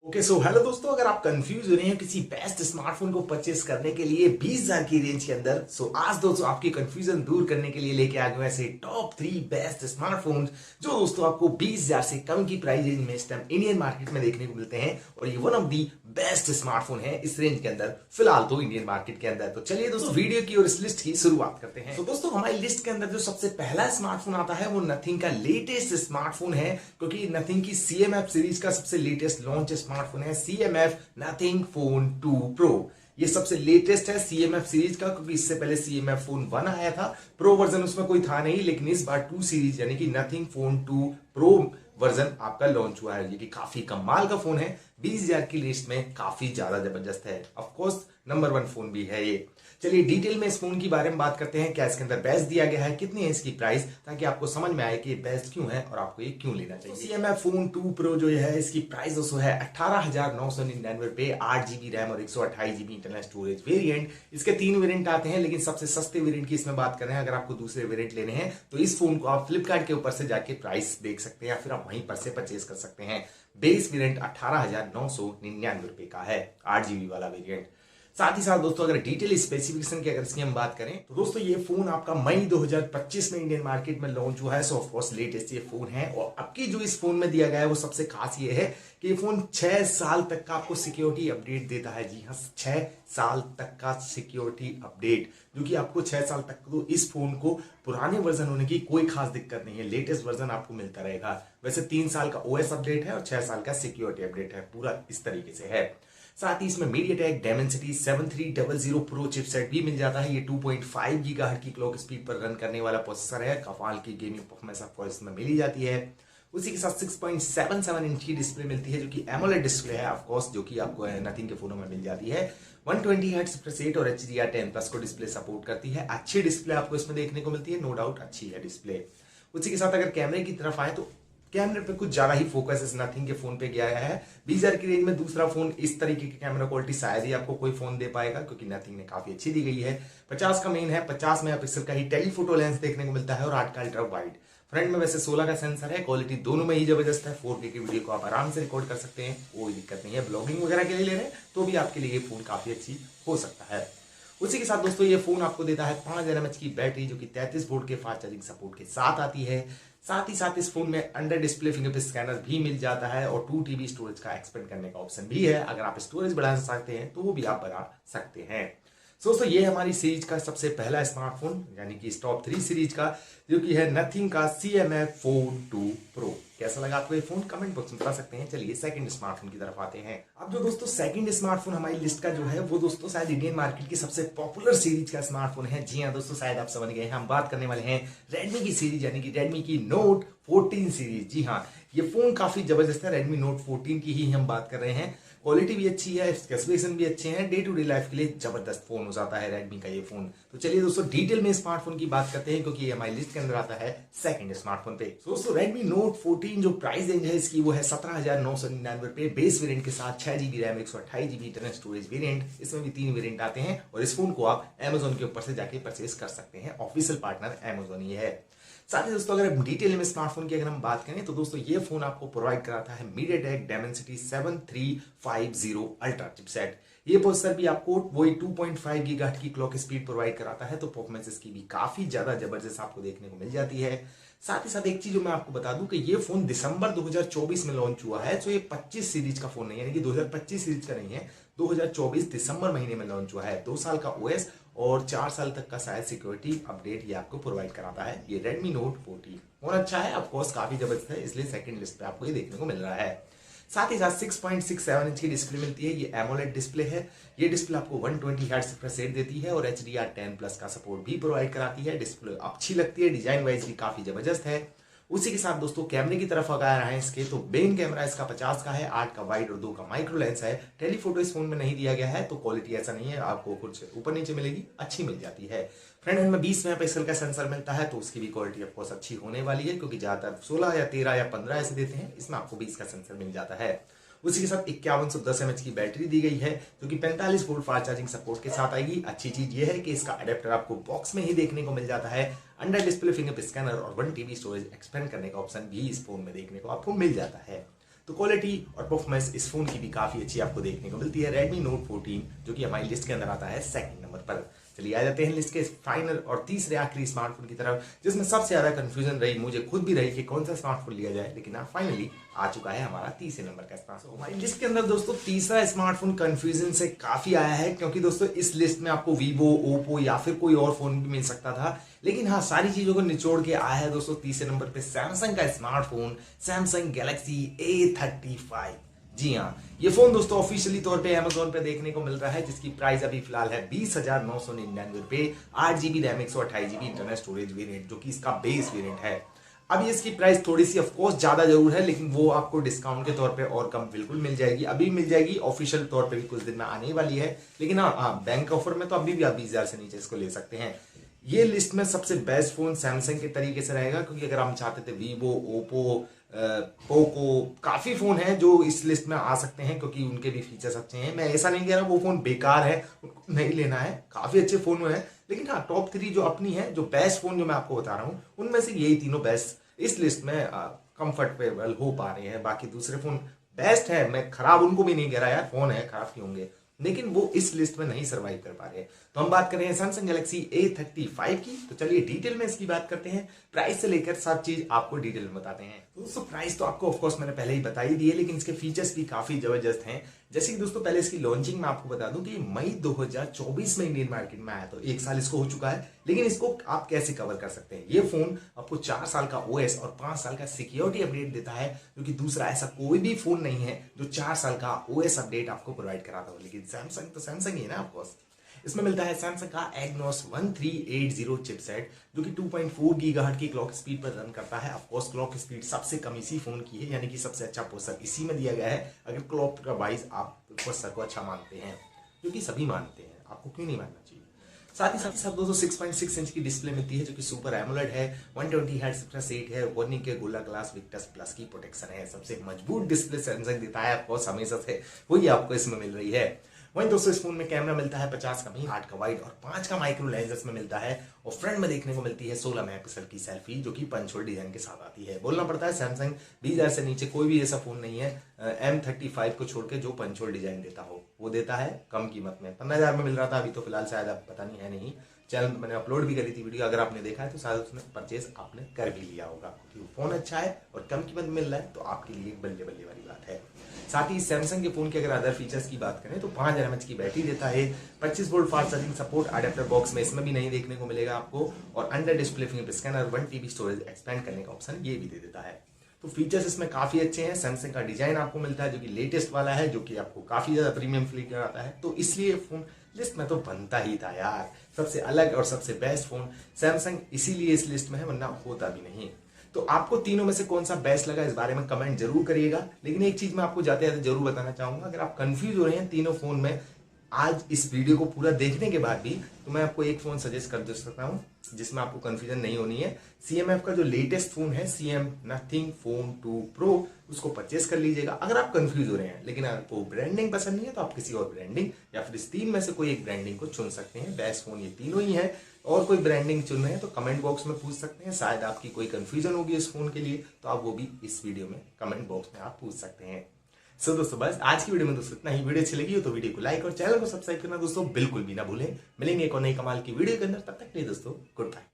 Okay so hello दोस्तों, अगर आप कंफ्यूज हो रहे हैं किसी बेस्ट स्मार्टफोन को परचेस करने के लिए 20,000 की रेंज के अंदर, सो आज दोस्तों आपकी कंफ्यूजन दूर करने के लिए लेके आ गए ऐसे टॉप 3 बेस्ट स्मार्टफोन जो दोस्तों आपको 20,000 से कम की प्राइस रेंज में इस टाइम इंडियन मार्केट में देखने को मिलते हैं। और ये one of the best smartphone है इस रेंज के अंदर फिलहाल तो इंडियन मार्केट के अंदर। तो चलिए दोस्तों वीडियो की और इस लिस्ट की शुरुआत करते हैं। तो दोस्तों हमारी लिस्ट के अंदर जो सबसे पहला स्मार्टफोन आता है वो नथिंग का लेटेस्ट स्मार्टफोन है, क्योंकि नथिंग की CMF सीरीज का सबसे लेटेस्ट लॉन्च स्मार्टफोन है CMF नथिंग फोन 2 प्रो। ये सबसे लेटेस्ट है CMF सीरीज का, क्योंकि इससे पहले CMF फोन 1 आया था, प्रो वर्जन उसमें कोई था नहीं, लेकिन इस बार 2 सीरीज यानी कि नथिंग फोन 2 प्रो वर्जन आपका लॉन्च हुआ है। ये कि काफी कमाल का फोन है, 20,000 की लिस्ट में काफी ज्यादा जबरदस्त है। ऑफ कोर्स नंबर 1 फोन भी है ये। चलिए डिटेल में इस फोन की बारे में बात करते हैं, क्या इसके अंदर बेस्ट दिया गया है, कितनी है इसकी प्राइस, ताकि आपको समझ में आए कि ये बेस्ट क्यों है और आपको ये क्यों लेना चाहिए। CMF फोन 2 प्रो जो है इसकी प्राइस दोस्तों है 18,999 रुपए, 8GB रैम और 128GB इंटरनल स्टोरेज वेरिएंट। इसके 3 वेरिएंट आते हैं, लेकिन सबसे सस्ते वेरिएंट की इसमें बात कर रहे हैं। अगर आपको दूसरे वेरिएंट लेने हैं तो इस फोन को आप फ्लिपकार्ट के ऊपर से जाके प्राइस देख सकते हैं या फिर आप वहीं पर से परचेज कर सकते हैं। बेस वेरिएंट 18,999 रुपए का है, 8GB वाला वेरिएंट। साथ ही साथ दोस्तों अगर डिटेल स्पेसिफिकेशन की अगर इसकी हम बात करें तो दोस्तों ये फोन आपका मई 2025 में इंडियन मार्केट में लॉन्च हुआ है। सो ऑफ कोर्स लेटेस्ट ये फोन है। और अब की जो इस फोन में दिया गया है वो सबसे खास ये है कि ये फोन 6 साल तक का आपको सिक्योरिटी अपडेट देता है। जी हाँ, 6 साल तक का सिक्योरिटी अपडेट, जो कि आपको 6 साल तक तो इस फोन को पुराने वर्जन होने की कोई खास दिक्कत नहीं है, लेटेस्ट वर्जन आपको मिलता रहेगा। वैसे 3 साल का OS अपडेट है और 6 साल का सिक्योरिटी अपडेट है, पूरा इस तरीके से है। साथ ही इसमें MediaTek Dimensity 7300 प्रो चिपसेट भी मिल जाता है। ये 2.5 गीगाहर्ट्ज की क्लॉक स्पीड पर रन करने वाला प्रोसेसर है। कमाल की गेमिंग परफॉर्मेंस आपको इसमें मिल ही जाती है। उसी के साथ 6.77 इंच की डिस्प्ले मिलती है, जो कि एमोलेड डिस्प्ले है ऑफ कोर्स, जो कि आपको नथिंग के फोनों में मिल जाती है। 120 हर्ट्ज रिफ्रेश रेट और HDR10+ को डिस्प्ले सपोर्ट करती है। अच्छी डिस्प्ले आपको इसमें देखने को मिलती है, नो डाउट अच्छी है डिस्प्ले। उसी के साथ अगर कैमरे की तरफ आए तो कैमरे पे कुछ ज्यादा ही फोकस इस नथिंग के फोन पे गया है। 20,000 की रेंज में दूसरा फोन इस तरीके की कैमरा क्वालिटी शायद ही आपको कोई फोन दे पाएगा, क्योंकि नथिंग ने काफी अच्छी दी गई है। 50 का मेन है, 50 मेगापिक्सल का ही टेलीफोटो लेंस देखने को मिलता है और 8 का अल्ट्रा वाइड। फ्रंट में वैसे 16 का सेंसर है। क्वालिटी दोनों में ही जबरदस्त है। 4K की वीडियो को आप आराम से रिकॉर्ड कर सकते हैं, कोई दिक्कत नहीं है। ब्लॉगिंग वगैरह के लिए ले रहे हैं तो भी आपके लिए ये फोन काफी अच्छी हो सकता है। उसी के साथ दोस्तों ये फोन आपको देता है 5000 mAh की बैटरी, जो कि 33 वोल्ट के फास्ट चार्जिंग सपोर्ट के साथ आती है। साथ ही साथ इस फोन में अंडर डिस्प्ले फिंगरप्रिंट स्कैनर भी मिल जाता है और 2 TB स्टोरेज का एक्सपेंड करने का ऑप्शन भी है। अगर आप स्टोरेज बढ़ाना चाहते हैं तो वो भी आप बढ़ा सकते हैं। दोस्तों ये हमारी सीरीज का सबसे पहला स्मार्टफोन, यानी कि टॉप 3 सीरीज का, जो कि है नथिंग का CMF फोन 2 प्रो। कैसा लगा आपको ये फोन, कमेंट बॉक्स में बता सकते हैं। चलिए सेकंड स्मार्टफोन की तरफ आते हैं। अब जो दोस्तों सेकंड स्मार्टफोन हमारी लिस्ट का जो है वो दोस्तों शायद इंडियन मार्केट की सबसे पॉपुलर सीरीज का स्मार्टफोन है। जी हाँ दोस्तों, शायद आप समझ गए हैं, हम बात करने वाले हैं रेडमी की सीरीज, यानी कि रेडमी की नोट 14 सीरीज। जी हाँ, ये फोन काफी जबरदस्त है। रेडमी नोट 14 की ही हम बात कर रहे हैं। क्वालिटी भी अच्छी है, स्पेसिफिकेशन भी अच्छे हैं, डे टू डे लाइफ के लिए जबरदस्त फोन हो जाता है रेडमी का ये फोन। तो चलिए दोस्तों डिटेल में स्मार्टफोन की बात करते हैं, क्योंकि ये हमारी लिस्ट के अंदर आता है सेकंड स्मार्टफोन पे। दोस्तों रेडमी नोट 14 जो प्राइस रेंज है इसकी वो है 17,999 रुपए, बेस वेरिएंट के साथ 6GB RAM 128GB internal storage variant. इसमें भी 3 वेरिएंट आते हैं और इस फोन को आप Amazon के ऊपर से जाके परचेज कर सकते हैं। ऑफिशियल पार्टनर Amazon ही है। साथ ही दोस्तों अगर डिटेल में स्मार्टफोन की अगर हम बात करें तो दोस्तों ये फोन आपको प्रोवाइड कराता है MediaTek Dimensity 7350 अल्ट्रा चिपसेट। ये प्रोसेसर भी आपको वही 2.5 गीगाहर्ट्ज की क्लॉक स्पीड प्रोवाइड कराता है, तो परफॉर्मेंस इसकी भी काफी ज्यादा जबरदस्त आपको देखने को मिल जाती है। साथ ही साथ एक चीज जो मैं आपको बता दूं कि ये फोन दिसंबर 2024 में लॉन्च हुआ है। तो ये 25 सीरीज का फोन नहीं है, यानी कि 2025 सीरीज का नहीं है, 2024 दिसंबर महीने में लॉन्च हुआ है। 2 साल का OS और 4 साल तक का शायद सिक्योरिटी अपडेट ये आपको प्रोवाइड कराता है। ये रेडमी नोट 14 फोन अच्छा है, ऑफकोर्स काफी जबरदस्त है, इसलिए सेकंड लिस्ट पे आपको ये देखने को मिल रहा है। साथ ही साथ 6.67 इंच की डिस्प्ले मिलती है। ये एमोलेड डिस्प्ले है। ये डिस्प्ले आपको 120 हर्ट्ज रिफ्रेश रेट देती है और HDR10+ का सपोर्ट भी प्रोवाइड कराती है। डिस्प्ले अच्छी लगती है, डिजाइन वाइज भी काफी जबरदस्त है। उसी के साथ दोस्तों कैमरे की तरफ अगर आए हैं इसके, तो मेन कैमरा इसका 50 का है, 8 का वाइड और 2 का माइक्रो लेंस है। टेलीफोटो इस फोन में नहीं दिया गया है, तो क्वालिटी ऐसा नहीं है, आपको कुछ ऊपर नीचे मिलेगी, अच्छी मिल जाती है। फ्रंट एंड में 20 मेगापिक्सल का सेंसर मिलता है, तो उसकी भी क्वालिटी ऑफकोर्स अच्छी होने वाली है, क्योंकि ज्यादातर 16 या 13 या 15 ऐसे देते हैं, इसमें आपको 20 का सेंसर मिल जाता है। उसी के साथ 5110 mAh की बैटरी दी गई है, जो कि 45 वोल्ट फास्ट चार्जिंग सपोर्ट के साथ आएगी। अच्छी चीज यह है कि इसका अडेप्टर आपको बॉक्स में ही देखने को मिल जाता है। अंडर डिस्प्ले फिंगरप्रिंट स्कैनर और 1 TB स्टोरेज एक्सपेंड करने का ऑप्शन भी इस फोन में देखने को आपको मिल जाता है। तो क्वालिटी और परफॉर्मेंस इस फोन की भी काफी अच्छी आपको देखने को मिलती है। Redmi Note 14 जो कि हमारी लिस्ट के अंदर आता है सेकंड नंबर पर। चलिए आ जाते हैं लिस्ट के फाइनल और तीसरे आखिरी स्मार्टफोन की तरफ, जिसमें सबसे ज्यादा कंफ्यूजन रही, मुझे खुद भी रही कि कौन सा स्मार्टफोन लिया जाए, लेकिन हाँ फाइनली आ चुका है हमारा तीसरे नंबर का स्मार्टफोन। हमारी लिस्ट के अंदर दोस्तों तीसरा स्मार्टफोन कंफ्यूजन से काफी आया है, क्योंकि दोस्तों इस लिस्ट में आपको वीवो, ओप्पो या फिर कोई और फोन भी मिल सकता था, लेकिन हाँ सारी चीजों को निचोड़ के आया है दोस्तों तीसरे नंबर पे सैमसंग का स्मार्टफोन, सैमसंग गैलेक्सी A35। जी हाँ, ये फोन दोस्तों ऑफिशियली तौर पे अमेजोन पे देखने को मिल रहा है, जिसकी प्राइस अभी फिलहाल है 20,999 रुपए। 8 GB RAM 128 GB internal storage variant जो कि इसका बेस वेरिएंट है। अभी इसकी प्राइस थोड़ी सी ऑफकोर्स ज्यादा जरूर है, लेकिन वो आपको डिस्काउंट के तौर पे और कम बिल्कुल मिल जाएगी। अभी मिल जाएगी, ऑफिशियल तौर पे भी कुछ दिन में आने वाली है, लेकिन हाँ बैंक ऑफर में तो अभी भी आप 20,000 से नीचे इसको ले सकते हैं। ये लिस्ट में सबसे बेस्ट फोन सैमसंग के तरीके से रहेगा, क्योंकि अगर हम चाहते थे वीवो, ओप्पो, पोको, काफी फोन हैं जो इस लिस्ट में आ सकते हैं, क्योंकि उनके भी फीचर्स अच्छे हैं। मैं ऐसा नहीं कह रहा वो फोन बेकार है, उनको नहीं लेना है, काफी अच्छे फोन है, लेकिन हाँ टॉप 3 जो अपनी है, जो बेस्ट फोन जो मैं आपको बता रहा हूँ, उनमें से यही तीनों बेस्ट इस लिस्ट में कंफर्टेबल हो पा रहे हैं। बाकी दूसरे फोन बेस्ट है, मैं खराब उनको भी नहीं कह रहा यार, फोन है खराब क्यों होंगे, लेकिन वो इस लिस्ट में नहीं सरवाइव कर पा रहे हैं। तो हम बात कर रहे हैं सैमसंग गैलेक्सी A35 की। तो चलिए डिटेल में इसकी बात करते हैं, प्राइस से लेकर सब चीज आपको डिटेल में बताते हैं। तो दोस्तों प्राइस तो आपको ऑफकोर्स मैंने पहले ही बता ही दी है, लेकिन इसके फीचर्स भी काफी जबरदस्त हैं। जैसे कि दोस्तों पहले इसकी लॉन्चिंग में आपको बता दूं कि मई 2024 में इंडियन मार्केट में आया, तो 1 साल इसको हो चुका है, लेकिन इसको आप कैसे कवर कर सकते हैं। ये फोन आपको 4 साल का OS और 5 साल का सिक्योरिटी अपडेट देता है, क्योंकि दूसरा ऐसा कोई भी फोन नहीं है जो 4 साल का OS अपडेट आपको प्रोवाइड कराता हो। लेकिन सैमसंग तो सैमसंग ही है ना ऑफकोर्स। इसमें मिलता है सैमसंग का Exynos 1380 चिपसेट, जो कि 2.4 गीगाहर्ट्ज की क्लॉक स्पीड पर रन करता है। ऑफकोर्स क्लॉक स्पीड सबसे कम इसी फोन की है, यानी कि सबसे अच्छा प्रोसेसर इसी में दिया गया है, अगर क्लॉक का वाइज आप प्रोसेसर को अच्छा मानते हैं, जो कि सभी मानते हैं, आपको क्यों नहीं मानना चाहिए। साथ ही साथ दोस्तों 6.6 इंच की डिस्प्ले मिलती है, जो कि सुपर एमोलेड है, 120 हर्ट्ज रिफ्रेश रेट है, वार्निंग के गोल्डन ग्लास विक्टस प्लस की प्रोटेक्शन है। सबसे मजबूत डिस्प्ले सैमसंग देता है ऑफकोर्स हमेशा से, वही आपको इसमें मिल रही है। वहीं दोस्तों इस फोन में कैमरा मिलता है 50 का मेन, 8 का वाइड और 5 का माइक्रो लेंस में मिलता है, और फ्रंट में देखने को मिलती है 16 मेगापिक्सल की सेल्फी, जो कि पंच होल डिजाइन के साथ आती है। बोलना पड़ता है सैमसंग 20,000 से नीचे कोई भी ऐसा फोन नहीं है M35 को छोड़ के जो पंच होल डिजाइन देता हो, वो देता है कम कीमत में। 15,000 में मिल रहा था, अभी तो फिलहाल शायद आप पता नहीं है, नहीं चैनल पर मैंने अपलोड भी करी थी वीडियो, अगर आपने देखा है तो शायद उसमें परचेज आपने कर भी लिया होगा, क्योंकि फोन अच्छा है और कम कीमत में मिल रहा है, तो आपके लिए एक बल्ले बल्ले वाली बात है। साथ ही सैमसंग के फोन के अगर अदर फीचर्स की बात करें तो 5000 mAh की बैटरी देता है, 25 volt fast charging support adapter box में इसमें भी नहीं देखने को मिलेगा आपको, और under display fingerprint scanner, 1 TB storage expand करने का ऑप्शन ये भी दे देता है। तो फीचर्स इसमें काफी अच्छे हैं। सैमसंग का डिजाइन आपको मिलता है जो कि लेटेस्ट वाला है, जो कि आपको काफी ज्यादा प्रीमियम फील कराता है, तो इसलिए फोन लिस्ट में तो बनता ही था यार, सबसे अलग और सबसे बेस्ट फोन सैमसंग इसीलिए इस लिस्ट में है, वरना होता भी नहीं। तो आपको तीनों में से कौन सा बेस्ट लगा इस बारे में कमेंट जरूर करिएगा, लेकिन एक चीज मैं आपको जाते जाते जरूर बताना चाहूंगा, अगर आप कंफ्यूज हो रहे हैं तीनों फोन में आज इस वीडियो को पूरा देखने के बाद भी, तो मैं आपको एक फोन सजेस्ट कर दे सकता हूं जिसमें आपको कंफ्यूजन नहीं होनी है। CMF का जो लेटेस्ट फोन है CM Nothing Phone 2 Pro, उसको परचेस कर लीजिएगा अगर आप कंफ्यूज हो रहे हैं। लेकिन अगर आपको ब्रांडिंग पसंद नहीं है तो आप किसी और ब्रांडिंग या फिर इस 3 में से कोई एक ब्रांडिंग को चुन सकते हैं। बेस्ट फोन ये तीनों ही है, और कोई ब्रांडिंग चुन रहे हैं तो कमेंट बॉक्स में पूछ सकते हैं, शायद आपकी कोई कंफ्यूजन होगी इस फोन के लिए, तो आप वो भी इस वीडियो में कमेंट बॉक्स में आप पूछ सकते हैं। सो दोस्तों बस आज की वीडियो में दोस्तों इतना ही। वीडियो अच्छी लगी हो तो वीडियो को लाइक और चैनल को सब्सक्राइब करना दोस्तों बिल्कुल भी ना भूलें। मिलेंगे एक और नई कमाल की वीडियो के अंदर, तब तक के लिए दोस्तों गुड बाय।